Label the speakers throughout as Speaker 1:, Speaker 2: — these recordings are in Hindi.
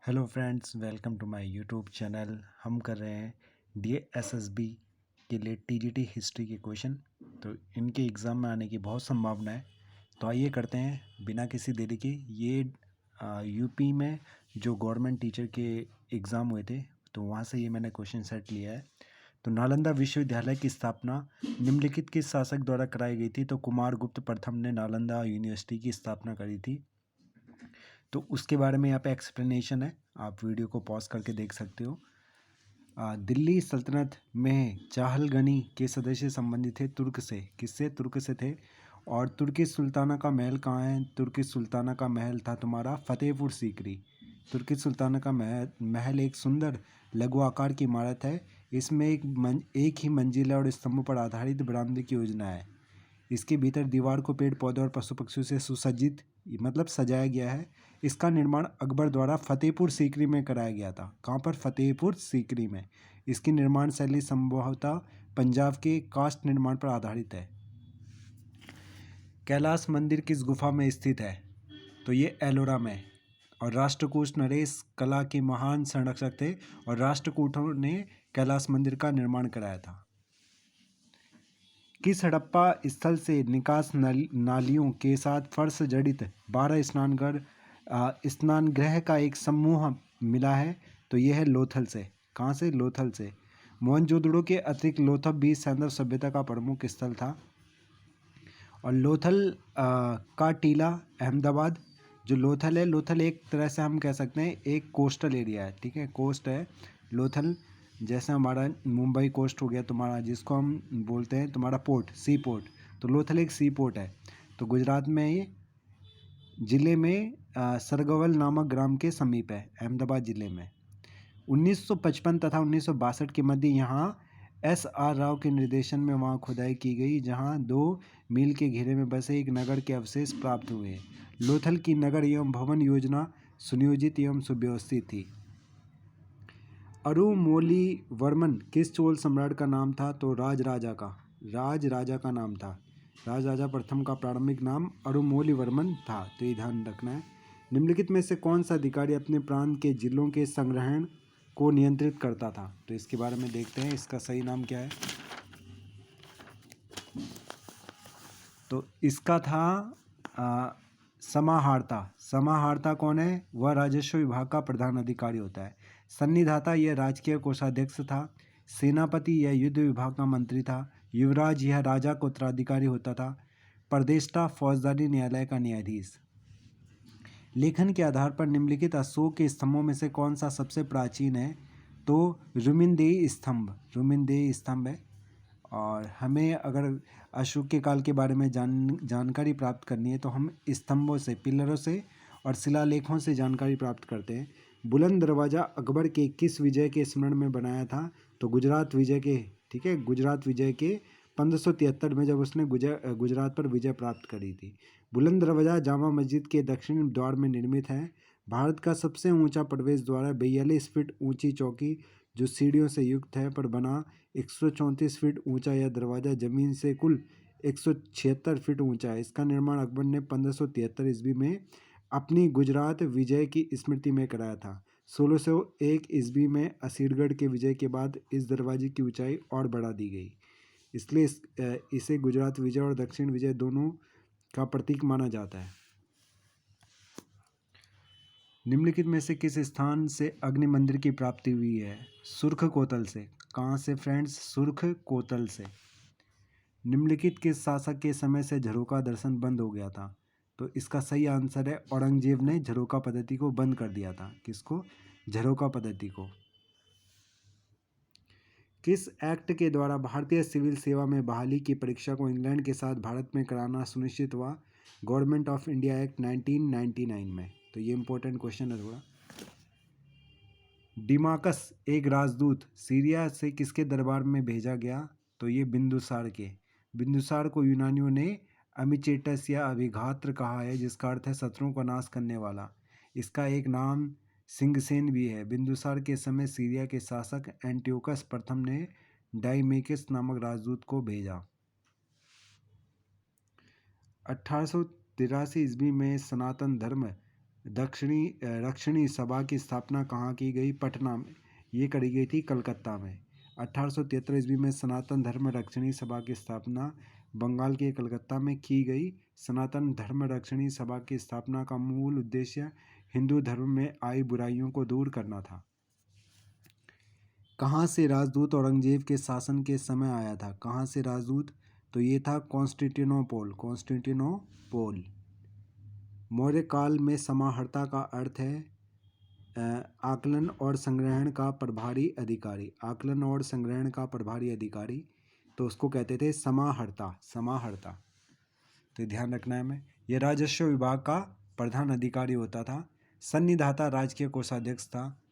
Speaker 1: Hello friends, welcome to my YouTube channel. हम कर रहे हैं DSSB के लिए TGT हिस्ट्री के क्वेश्चन। तो इनके एग्ज़ाम में आने की बहुत संभावना है। तो आइए करते हैं बिना किसी देरी के। ये यूपी में जो गवर्नमेंट टीचर के एग्ज़ाम हुए थे, तो वहाँ से ये मैंने क्वेश्चन सेट लिया है। तो नालंदा विश्वविद्यालय की स्थापना निम्नलिखित किस शासक द्वारा कराई गई थी? तो कुमारगुप्त प्रथम ने नालंदा यूनिवर्सिटी की स्थापना करी थी। तो उसके बारे में यहाँ पे एक्सप्लेनेशन है, आप वीडियो को पॉज करके देख सकते हो। दिल्ली सल्तनत में चाहलगनी के सदस्य संबंधित थे तुर्क से। किससे? तुर्क से थे। और तुर्की सुल्ताना का महल कहाँ है? तुर्की सुल्ताना का महल था तुम्हारा फतेहपुर सीकरी। तुर्की सुल्ताना का महल एक सुंदर लघु आकार की इमारत है। इसमें एक ही मंजिला और स्तंभों पर आधारित बरामदे की योजना है। इसके भीतर दीवार को पेड़ पौधे और पशु पक्षियों से सुसज्जित मतलब सजाया गया है। इसका निर्माण अकबर द्वारा फतेहपुर सीकरी में कराया गया था। कहाँ पर? फतेहपुर सीकरी में। इसकी निर्माण शैली संभवतः पंजाब के काष्ठ निर्माण पर आधारित है। कैलाश मंदिर किस गुफा में स्थित है? तो ये एलोरा में। और राष्ट्रकूट नरेश कला के महान संरक्षक थे और राष्ट्रकूटों ने कैलाश मंदिर का निर्माण कराया था। किस हड़प्पा स्थल से निकास नालियों के साथ फर्श जड़ित 12 स्नानगृह का एक समूह मिला है? तो यह है लोथल से। कहाँ से? लोथल से। मोहनजोदड़ो के अतिरिक्त लोथल भी सैंधव सभ्यता का प्रमुख स्थल था। और लोथल का टीला अहमदाबाद। जो लोथल है, लोथल एक तरह से हम कह सकते हैं एक कोस्टल एरिया है। ठीक है, कोस्ट है लोथल। जैसे हमारा मुंबई कोस्ट हो गया तुम्हारा, जिसको हम बोलते हैं तुम्हारा पोर्ट, सी पोर्ट। तो लोथल एक सी पोर्ट है। तो गुजरात में ये ज़िले में सरगवल नामक ग्राम के समीप है, अहमदाबाद ज़िले में। 1955 तथा 1962 के मध्य यहाँ SR राव के निर्देशन में वहाँ खुदाई की गई, जहाँ 2 मील के घेरे में बसे एक नगर के अवशेष प्राप्त हुए। लोथल की नगर एवं भवन योजना सुनियोजित एवं सुव्यवस्थित थी। अरुमोलीवर्मन किस चोल सम्राट का नाम था? तो राजराजा का नाम था। राजराजा प्रथम का प्रारंभिक नाम अरुमोलीवर्मन था। तो ये ध्यान रखना है। निम्नलिखित में से कौन सा अधिकारी अपने प्रांत के जिलों के संग्रहण को नियंत्रित करता था? तो इसके बारे में देखते हैं, इसका सही नाम क्या है। तो इसका था समाहर्ता। समाहर्ता कौन है? वह राजस्व विभाग का प्रधान अधिकारी होता है। सन्निधाता यह राजकीय कोषाध्यक्ष था। सेनापति यह युद्ध विभाग का मंत्री था। युवराज यह राजा का उत्तराधिकारी होता था। प्रदेष्टा फौजदारी न्यायालय का न्यायाधीश। लेखन के आधार पर निम्नलिखित अशोक के स्तंभों में से कौन सा सबसे प्राचीन है? तो रुमिनदेही स्तंभ है। और हमें अगर अशोक के काल के बारे में जानकारी प्राप्त करनी है तो हम स्तंभों से, पिलरों से और शिलालेखों से जानकारी प्राप्त करते हैं। बुलंद दरवाज़ा अकबर के किस विजय के स्मरण में बनाया था? तो गुजरात विजय के। ठीक है, गुजरात विजय के 1573 में, जब उसने गुजरात पर विजय प्राप्त करी थी। बुलंद दरवाज़ा जामा मस्जिद के दक्षिण द्वार में निर्मित है। भारत का सबसे ऊंचा प्रवेश द्वार है। 42 फीट ऊंची चौकी जो सीढ़ियों से युक्त है पर बना 134 फीट ऊंचा यह दरवाज़ा जमीन से कुल 176 फीट ऊंचा है। इसका निर्माण अकबर ने 1573 ईस्वी में अपनी गुजरात विजय की स्मृति में कराया था। 1601 ईस्वी में असीरगढ़ के विजय के बाद इस दरवाजे की ऊंचाई और बढ़ा दी गई। इसलिए इसे गुजरात विजय और दक्षिण विजय दोनों का प्रतीक माना जाता है। निम्नलिखित में से किस स्थान से अग्नि मंदिर की प्राप्ति हुई है? सुर्ख कोतल से। कहाँ से फ्रेंड्स? सुर्ख कोतल से। निम्नलिखित किस शासक के समय से झरोका दर्शन बंद हो गया था? तो इसका सही आंसर है औरंगजेब ने झरोका पद्धति को बंद कर दिया था। किसको? झरोका पद्धति को। किस एक्ट के द्वारा भारतीय सिविल सेवा में बहाली की परीक्षा को इंग्लैंड के साथ भारत में कराना सुनिश्चित हुआ? गवर्नमेंट ऑफ इंडिया एक्ट 1999 में। तो ये इंपॉर्टेंट क्वेश्चन है थोड़ा। डिमाकस एक राजदूत सीरिया से किसके दरबार में भेजा गया? तो ये बिंदुसार के। बिंदुसार को यूनानियों ने अमिचेटस या अभिघात्र कहा है, जिसका अर्थ है शत्रुओं का नाश करने वाला। इसका एक नाम सिंगसेन भी है। बिंदुसार के समय सीरिया के शासक एंटियोकस प्रथम ने डाइमेकस नामक राजदूत को भेजा। 1883 ईस्वी में सनातन धर्म रक्षणी सभा की स्थापना कहाँ की गई? पटना में। ये करी गई थी कलकत्ता में। 1873 ईस्वी में सनातन धर्म रक्षणी सभा की स्थापना बंगाल के कलकत्ता में की गई। सनातन धर्म रक्षणी सभा की स्थापना का मूल उद्देश्य हिंदू धर्म में आई बुराइयों को दूर करना था। कहाँ से राजदूत औरंगजेब के शासन के समय आया था? कहाँ से राजदूत? तो ये था कॉन्स्टेंटिनोपोल। मौर्य काल में समाहर्ता का अर्थ है आकलन और संग्रहण का प्रभारी अधिकारी। आकलन और संग्रहण का प्रभारी अधिकारी, तो उसको कहते थे समाहर्ता। तो ध्यान रखना है हमें। यह राजस्व विभाग का प्रधान अधिकारी होता था। सन्निधाता राजकीय कोषाध्यक्ष था।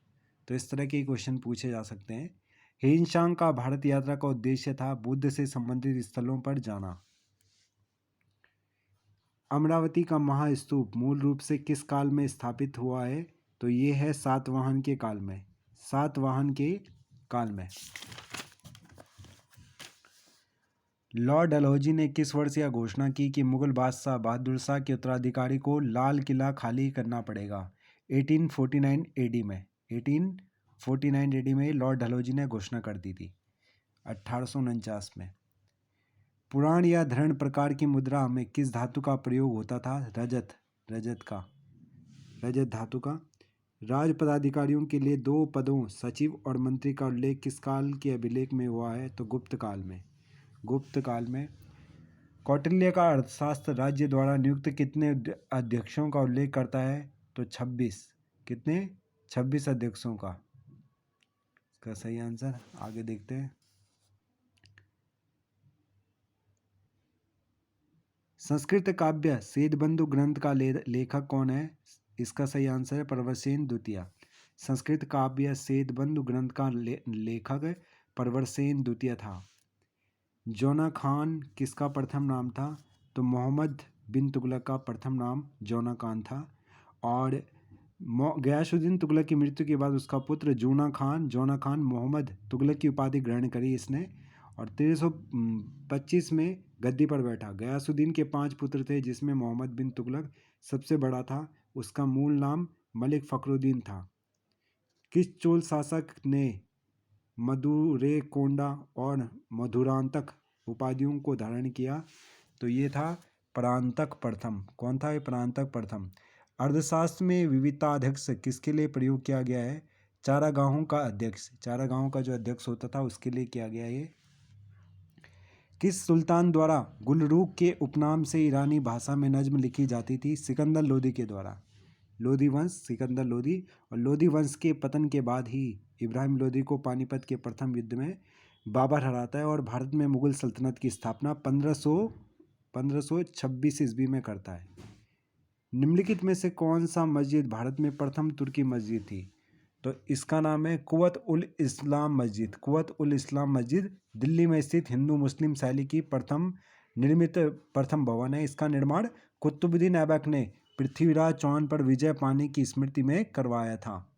Speaker 1: तो इस तरह के क्वेश्चन पूछे जा सकते हैं। हिंशांग का भारत यात्रा का उद्देश्य था बुद्ध से संबंधित स्थलों पर जाना। अमरावती का महास्तूप मूल रूप से किस काल में स्थापित हुआ है? तो ये है सातवाहन के काल में। सातवाहन के काल में। लॉर्ड डलहौजी ने किस वर्ष यह घोषणा की कि मुगल बादशाह बहादुर शाह के उत्तराधिकारी को लाल किला खाली करना पड़ेगा? 1849 एडी में। 1849 एडी में लॉर्ड डलहौजी ने घोषणा कर दी थी। 1849 में। पुराण या धरण प्रकार की मुद्रा में किस धातु का प्रयोग होता था? रजत धातु का। राज पदाधिकारियों के लिए दो पदों सचिव और मंत्री का उल्लेख किस काल के अभिलेख में हुआ है? तो गुप्त काल में। कौटिल्य का अर्थशास्त्र राज्य द्वारा नियुक्त कितने अध्यक्षों का उल्लेख करता है? तो 26। कितने? 26 अध्यक्षों का। इसका सही आंसर आगे देखते हैं। संस्कृत काव्य सेदबंधु ग्रंथ का लेखक कौन है? इसका सही आंसर है प्रवरसेन द्वितीय। संस्कृत काव्य सेदबंधु ग्रंथ का लेखक प्रवरसेन द्वितीय था। जौना खान किसका प्रथम नाम था? तो मोहम्मद बिन तुगलक का प्रथम नाम जौना खान था। और गयासुद्दीन तुगलक की मृत्यु के बाद उसका पुत्र जौना खान मोहम्मद तुगलक की उपाधि ग्रहण करी इसने, और 1325 में गद्दी पर बैठा। गयासुद्दीन के 5 पुत्र थे जिसमें मोहम्मद बिन तुगलक सबसे बड़ा था। उसका मूल नाम मलिक फखरुद्दीन था। किस चोल शासक ने मधुरेकोंडा और मधुरांतक उपाधियों को धारण किया? तो ये था परांतक प्रथम। कौन था ये? परांतक प्रथम। अर्थशास्त्र में विविधताध्यक्ष किसके लिए प्रयोग किया गया है? चारागाहों का अध्यक्ष। चारागाहों का जो अध्यक्ष होता था उसके लिए किया गया ये। किस सुल्तान द्वारा गुलरूख के उपनाम से ईरानी भाषा में नज्म लिखी जाती थी? सिकंदर लोदी के द्वारा। लोदी वंश, सिकंदर लोदी। और लोदी वंश के पतन के बाद ही इब्राहिम लोदी को पानीपत के प्रथम युद्ध में बाबर हराता है और भारत में मुगल सल्तनत की स्थापना 1526 ईस्वी में करता है। निम्नलिखित में से कौन सा मस्जिद भारत में प्रथम तुर्की मस्जिद थी? तो इसका नाम है कुव्वत उल इस्लाम मस्जिद। कुव्वत उल इस्लाम मस्जिद दिल्ली में स्थित हिंदू मुस्लिम शैली की प्रथम भवन है। इसका निर्माण कुतुबुद्दीन ऐबक ने पृथ्वीराज चौहान पर विजय पाने की स्मृति में करवाया था।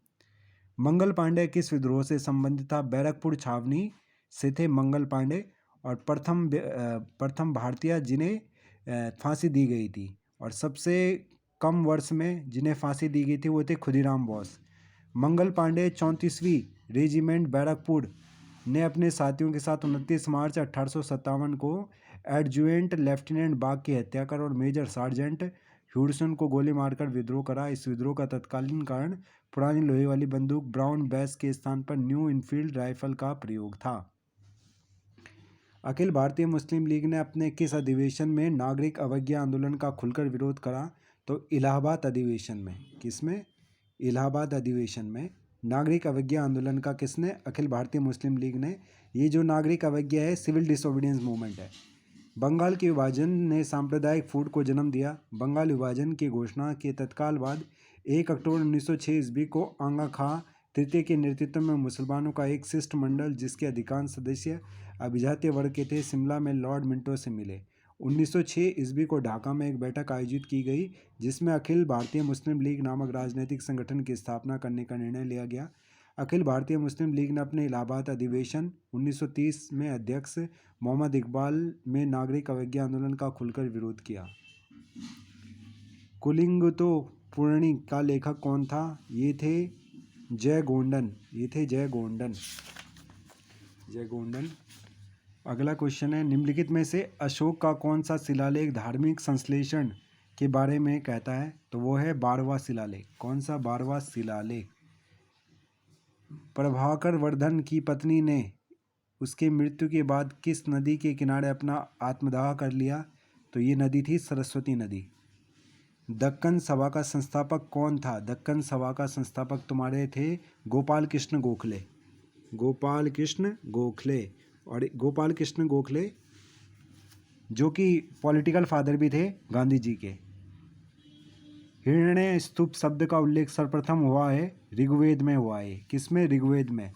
Speaker 1: मंगल पांडे किस विद्रोह से संबंधित था? बैरकपुर छावनी से थे मंगल पांडे, और प्रथम भारतीय जिन्हें फांसी दी गई थी, और सबसे कम वर्ष में जिन्हें फांसी दी गई थी वो थे खुदीराम बोस। मंगल पांडे 34वीं रेजिमेंट बैरकपुर ने अपने साथियों के साथ 29 मार्च 1857 को एडजुएंट लेफ्टिनेंट बाग की हत्या कर और मेजर सार्जेंट ह्यूडसन को गोली मारकर विद्रोह करा। इस विद्रोह का तत्कालीन कारण पुरानी लोहे वाली बंदूक ब्राउन बैस के स्थान पर न्यू इनफील्ड राइफल का प्रयोग था। अखिल भारतीय मुस्लिम लीग ने अपने किस अधिवेशन में नागरिक अवज्ञा आंदोलन का खुलकर विरोध करा? तो इलाहाबाद अधिवेशन में। किसमें? इलाहाबाद अधिवेशन में नागरिक अवज्ञा आंदोलन का किसने? अखिल भारतीय मुस्लिम लीग ने। ये जो नागरिक अवज्ञा है सिविल डिसोबीडियंस मूवमेंट है। बंगाल के विभाजन ने सांप्रदायिक फूट को जन्म दिया। बंगाल विभाजन की घोषणा के तत्काल बाद 1 अक्टूबर 1906 ईस्वी को आगा खां तृतीय के नेतृत्व में मुसलमानों का एक शिष्टमंडल जिसके अधिकांश सदस्य अभिजातीय वर्ग के थे शिमला में लॉर्ड मिंटो से मिले। 1906 ईस्वी को ढाका में एक बैठक आयोजित की गई जिसमें अखिल भारतीय मुस्लिम लीग नामक राजनीतिक संगठन की स्थापना करने का निर्णय लिया गया। अखिल भारतीय मुस्लिम लीग ने अपने इलाहाबाद अधिवेशन 1930 में अध्यक्ष मोहम्मद इकबाल में नागरिक अवज्ञा आंदोलन का खुलकर विरोध किया। कुलिंगतो पूर्णी का लेखक कौन था? ये थे जय गोंडन, ये थे जय गोंडन, जय गोंडन। अगला क्वेश्चन है, निम्नलिखित में से अशोक का कौन सा शिलालेख धार्मिक संश्लेषण के बारे में कहता है? तो वो है 12वां शिलालेख। कौन सा 12वां शिलालेख? प्रभाकर वर्धन की पत्नी ने उसके मृत्यु के बाद किस नदी के किनारे अपना आत्मदाह कर लिया? तो ये नदी थी सरस्वती नदी। दक्कन सभा का संस्थापक कौन था? दक्कन सभा का संस्थापक तुम्हारे थे गोपाल कृष्ण गोखले, गोपाल कृष्ण गोखले। और गोपाल कृष्ण गोखले जो कि पॉलिटिकल फादर भी थे गांधी जी के। हिरण्य स्तूप शब्द का उल्लेख सर्वप्रथम हुआ है ऋग्वेद में हुआ है। किसमें? ऋग्वेद में।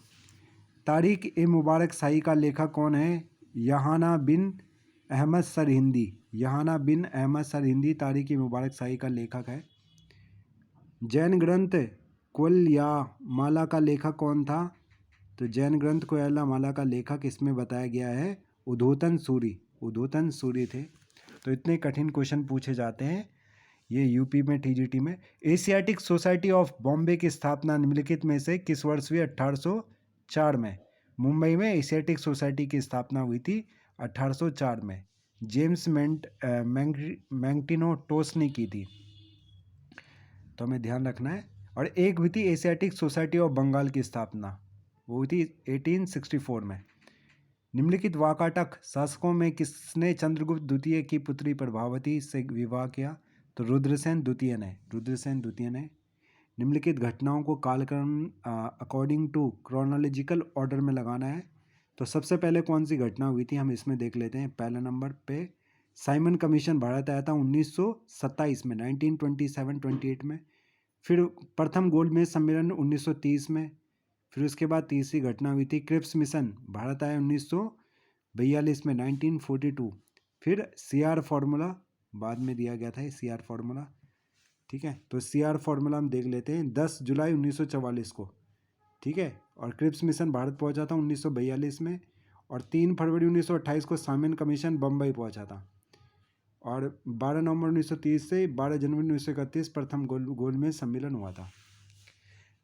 Speaker 1: तारिक ए मुबारक शाही का लेखक कौन है? यहाना बिन अहमद सरहिंदी, यहाना बिन अहमद सरहिंदी तारिक ए मुबारक शाही का लेखक है। जैन ग्रंथ कोयलामाला का लेखक कौन था? तो जैन ग्रंथ कोयलामाला का लेखक इसमें बताया गया है उद्धोतन सूरी, उद्धोतन सूरी थे। तो इतने कठिन क्वेश्चन पूछे जाते हैं ये यूपी में टीजीटी में। एशियाटिक सोसाइटी ऑफ बॉम्बे की स्थापना निम्नलिखित में से किस वर्ष हुई? 1804 में। मुंबई में एशियाटिक सोसाइटी की स्थापना हुई थी 1804 में। जेम्स मैंगटिनोटोस ने की थी, तो हमें ध्यान रखना है। और एक हुई थी एशियाटिक सोसाइटी ऑफ बंगाल की स्थापना, वो हुई थी 1864 में। निम्नलिखित वाकाटक शासकों में किसने चंद्रगुप्त द्वितीय की पुत्री प्रभावती से विवाह किया? तो रुद्रसेन द्वितीय ने, रुद्रसेन द्वितीय ने। निम्नलिखित घटनाओं को कालक्रम अकॉर्डिंग टू क्रोनोलॉजिकल ऑर्डर में लगाना है। तो सबसे पहले कौन सी घटना हुई थी हम इसमें देख लेते हैं। पहले नंबर पे साइमन कमीशन भारत आया था 1927 में, 1927-28 में। फिर प्रथम गोलमेज सम्मेलन 1930 में। फिर उसके बाद तीसरी घटना हुई थी क्रिप्स मिशन भारत आया 1942 में, 1942। फिर सीआर फार्मूला बाद में दिया गया था, सीआर फार्मूला, ठीक है। तो सीआर फार्मूला हम देख लेते हैं 10 जुलाई 1944 को, ठीक है। और क्रिप्स मिशन भारत पहुंचा था 1942 में। और 3 फरवरी 1928 को साइमन कमीशन बम्बई पहुंचा था। और 12 नवंबर 1930 से 12 जनवरी 1931 प्रथम गोलमेज सम्मेलन हुआ था।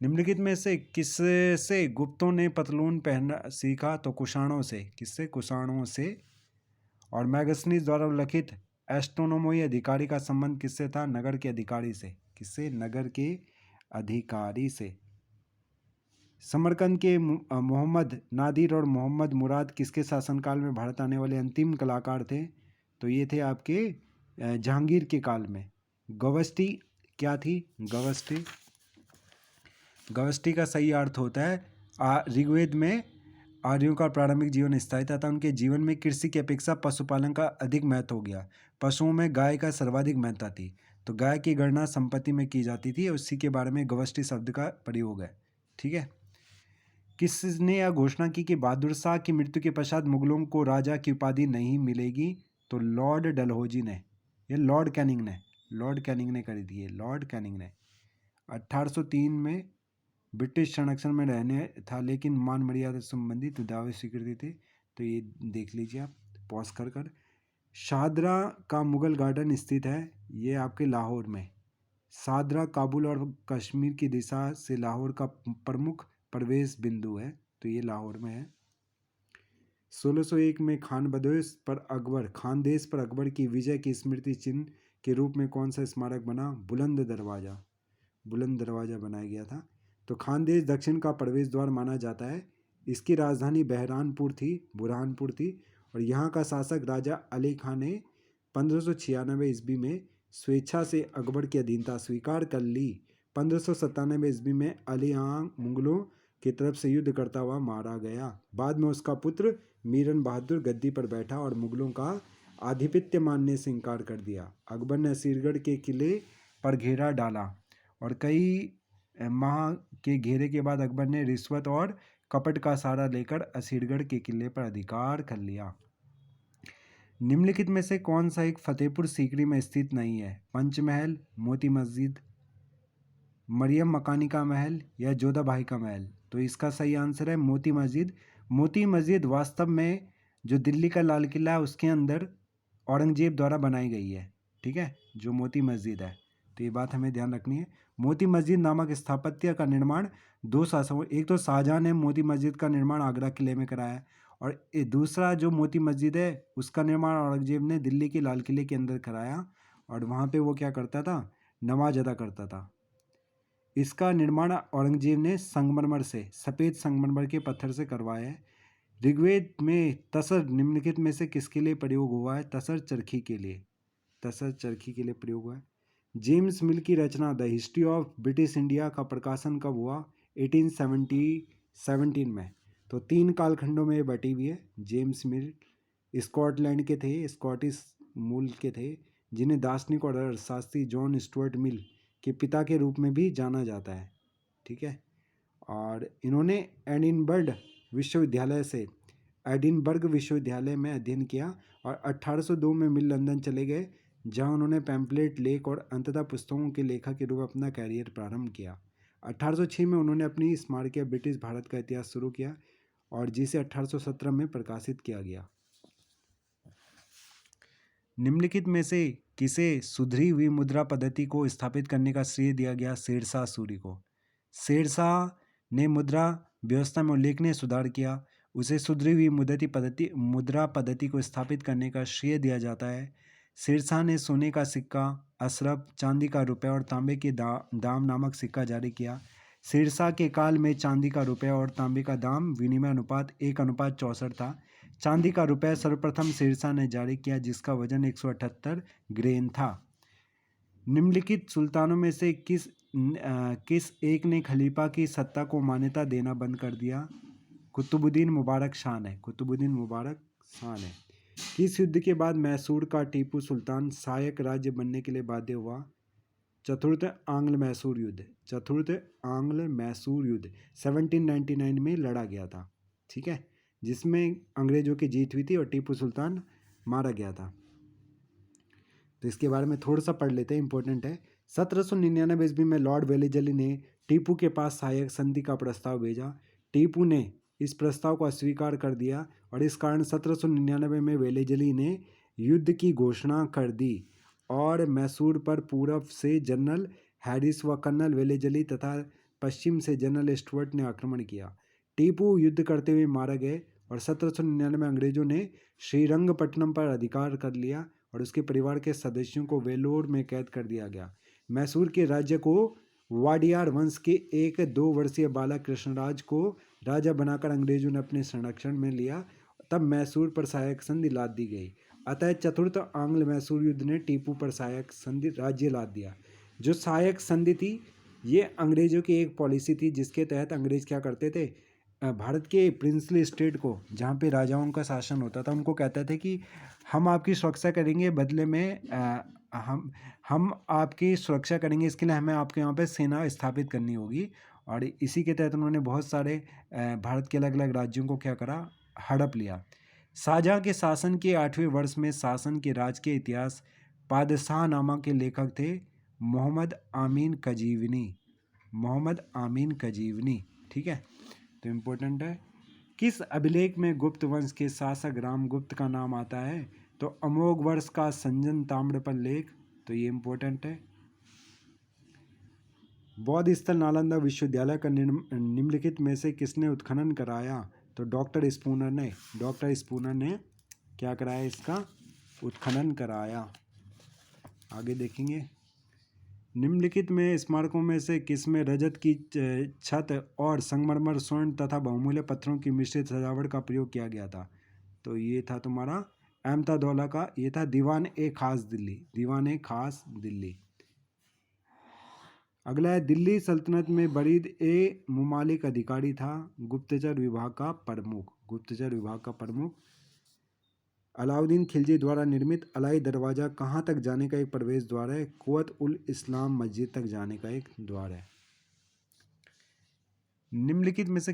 Speaker 1: निम्नलिखित में से किससे गुप्तों ने पतलून पहनना सीखा? तो कुषाणों से। किससे? कुषाणों से। और मैगस्नीज द्वारा उल्लिखित एस्ट्रोनोमोई अधिकारी का संबंध किससे था? नगर के अधिकारी से। किससे? नगर के अधिकारी से। समरकंद के मोहम्मद नादिर और मोहम्मद मुराद किसके शासनकाल में भारत आने वाले अंतिम कलाकार थे? तो ये थे आपके जहांगीर के काल में। गवस्टी क्या थी? गवस्टी, गवस्टी का सही अर्थ होता है ऋग्वेद में आर्यों का प्रारंभिक जीवन स्थायी था, उनके जीवन में कृषि की अपेक्षा पशुपालन का अधिक महत्व हो गया। पशुओं में गाय का सर्वाधिक महत्ता थी, तो गाय की गणना संपत्ति में की जाती थी, उसी के बारे में गवस्टी शब्द का प्रयोग है, ठीक है। किसने यह घोषणा की कि बहादुर शाह की मृत्यु के पश्चात मुगलों को राजा की उपाधि नहीं मिलेगी? तो लॉर्ड डलहौजी ने, ये लॉर्ड कैनिंग ने, लॉर्ड कैनिंग ने कर दी है, लॉर्ड कैनिंग ने। 1803 में ब्रिटिश संरक्षण में रहने था, लेकिन मान मर्यादा संबंधित दावे स्वीकृति थे। तो ये देख लीजिए आप पॉज कर कर। शाहदरा का मुगल गार्डन स्थित है, ये आपके लाहौर में। शाहदरा काबुल और कश्मीर की दिशा से लाहौर का प्रमुख प्रवेश बिंदु है, तो ये लाहौर में है। 1601 में खानदेश पर अकबर की विजय की स्मृति चिन्ह के रूप में कौन सा स्मारक बना? बुलंद दरवाज़ा, बुलंद दरवाज़ा बनाया गया था। तो खानदेश दक्षिण का प्रवेश द्वार माना जाता है। इसकी राजधानी बुरहानपुर थी और यहाँ का शासक राजा अली खान ने 1596 ईस्वी में स्वेच्छा से अकबर की अधीनता स्वीकार कर ली। 1597 ईस्वी में अली आंग मुगलों की तरफ से युद्ध करता हुआ मारा गया। बाद में उसका पुत्र मीरन बहादुर गद्दी पर बैठा और मुगलों का आधिपत्य मानने से इनकार कर दिया। अकबर ने असीरगढ़ के किले पर घेरा डाला और कई माह के घेरे के बाद अकबर ने रिश्वत और कपट का सहारा लेकर असीरगढ़ के किले पर अधिकार कर लिया। निम्नलिखित में से कौन सा एक फतेहपुर सीकरी में स्थित नहीं है? पंचमहल, मोती मस्जिद, मरियम मकानी का महल या जोधा भाई का महल? तो इसका सही आंसर है मोती मस्जिद। मोती मस्जिद वास्तव में जो दिल्ली का लाल किला है उसके अंदर औरंगजेब द्वारा बनाई गई है, ठीक है, जो मोती मस्जिद है। तो ये बात हमें ध्यान रखनी है। मोती मस्जिद नामक स्थापत्य का निर्माण 2 शासकों, एक तो शाहजहां ने मोती मस्जिद का निर्माण आगरा किले में कराया, और दूसरा जो मोती मस्जिद है उसका निर्माण औरंगजेब ने दिल्ली के लाल किले के अंदर कराया, और वहाँ पे वो क्या करता था, नमाज अदा करता था। इसका निर्माण औरंगजेब ने संगमरमर से, सफ़ेद संगमरमर के पत्थर से करवाया है। ऋग्वेद में तसर निम्नलिखित में से किसके लिए प्रयोग हुआ है? तसर चरखी के लिए, तसर चरखी के लिए प्रयोग हुआ है। जेम्स मिल की रचना the history of British India का प्रकाशन कब हुआ? 1817 में। तो 3 कालखंडों में बटी हुई है। जेम्स मिल स्कॉटलैंड के थे, स्कॉटिश मूल के थे, जिन्हें दार्शनिक और अर्थशास्त्री जॉन स्टुअर्ट मिल के पिता के रूप में भी जाना जाता है। ठीक है, और इन्होंने एडिनबर्ग विश्वविद्यालय में अध्ययन किया, और 1802 में मिल लंदन चले गए, जहां उन्होंने पैम्पलेट, लेख और अंततः पुस्तकों के लेखक के रूप में अपना कैरियर प्रारंभ किया। 1806 में उन्होंने अपनी स्मारकीय ब्रिटिश भारत का इतिहास शुरू किया, और जिसे 1817 में प्रकाशित किया गया। निम्नलिखित में से किसे सुधरी हुई मुद्रा पद्धति को स्थापित करने का श्रेय दिया गया? शेरशाह सूरी को। शेरशाह ने मुद्रा व्यवस्था में उल्लेखनीय सुधार किया, उसे सुधरी हुई मुद्रा पद्धति को स्थापित करने का श्रेय दिया जाता है। शेरशाह ने सोने का सिक्का, अशरफ, चांदी का रुपया और तांबे के दाम नामक सिक्का जारी किया। शेरशाह के काल में चांदी का रुपया और तांबे का दाम विनिमय अनुपात 1:64 था। चांदी का रुपया सर्वप्रथम शेरशाह ने जारी किया, जिसका वजन 178 ग्रेन था। निम्नलिखित सुल्तानों में से किस एक ने खलीफा की सत्ता को मान्यता देना बंद कर दिया? कुतुबुद्दीन मुबारक शाह ने। कुतुबुद्दीन मुबारक शाह ने। किस युद्ध के बाद मैसूर का टीपू सुल्तान सहायक राज्य बनने के लिए बाध्य हुआ? चतुर्थ आंग्ल मैसूर युद्ध। चतुर्थ आंग्ल मैसूर युद्ध 1799 में लड़ा गया था। ठीक है, जिसमें अंग्रेजों की जीत हुई थी और टीपू सुल्तान मारा गया था। तो इसके बारे में थोड़ा सा पढ़ लेते हैं, इंपॉर्टेंट है। 1799 ईस्वी में लॉर्ड वेलेजली ने टीपू के पास सहायक संधि का प्रस्ताव भेजा। टीपू ने इस प्रस्ताव को अस्वीकार कर दिया, और इस कारण 1799 में वेलेजली ने युद्ध की घोषणा कर दी, और मैसूर पर पूर्व से जनरल हैरिस व कर्नल वेलेजली तथा पश्चिम से जनरल स्टुअर्ट ने आक्रमण किया। टीपू युद्ध करते हुए मारा गए, और 1799 में अंग्रेजों ने श्रीरंगपट्टनम पर अधिकार कर लिया, और उसके परिवार के सदस्यों को वेलोर में कैद कर दिया गया। मैसूर के राज्य को वाडियार वंश के एक 2 वर्षीय बालक कृष्णराज को राजा बनाकर अंग्रेजों ने अपने संरक्षण में लिया। तब मैसूर पर सहायक संधि लाद दी गई। अतः चतुर्थ आंग्ल मैसूर युद्ध ने टीपू पर सहायक संधि राज्य लाद दिया। जो सहायक संधि थी, ये अंग्रेजों की एक पॉलिसी थी, जिसके तहत अंग्रेज क्या करते थे, भारत के प्रिंसली स्टेट को, जहाँ पे राजाओं का शासन होता था, उनको कहते थे कि हम आपकी सुरक्षा करेंगे, बदले में हम आपकी सुरक्षा करेंगे, इसके लिए हमें आपके यहाँ पे सेना स्थापित करनी होगी। और इसी के तहत उन्होंने बहुत सारे भारत के अलग अलग राज्यों को क्या करा, हड़प लिया। शाहजहां के शासन के 8वें वर्ष में शासन के राज के इतिहास पादशाहनामा के लेखक थे मोहम्मद आमीन कजीवनी। मोहम्मद आमीन कजीवनी। ठीक है, तो इम्पोर्टेंट है। किस अभिलेख में गुप्त वंश के शासक रामगुप्त का नाम आता है? तो अमोघ वर्ष का संजन ताम्रपन लेख। तो ये इम्पोर्टेंट है। बौद्ध स्थल नालंदा विश्वविद्यालय का निम्नलिखित में से किसने उत्खनन कराया? तो डॉक्टर स्पूनर ने। डॉक्टर स्पूनर ने क्या कराया? इसका उत्खनन कराया। आगे देखेंगे। निम्नलिखित में स्मारकों में से किसमें रजत की छत और संगमरमर, स्वर्ण तथा बहुमूल्य पत्थरों की मिश्रित सजावट का प्रयोग किया गया था? तो ये था तुम्हारा अहमदादौला का, ये था दीवान ए खास दिल्ली। दीवान ए खास दिल्ली। अगला है, दिल्ली सल्तनत में बरीद ए मुमालिक अधिकारी था? गुप्तचर विभाग का प्रमुख। गुप्तचर विभाग का प्रमुख। अलाउद्दीन खिलजी द्वारा निर्मित अलाई दरवाज़ा कहाँ तक जाने का एक प्रवेश द्वार है? कुवत उल इस्लाम मस्जिद तक जाने का एक द्वार है। निम्नलिखित में से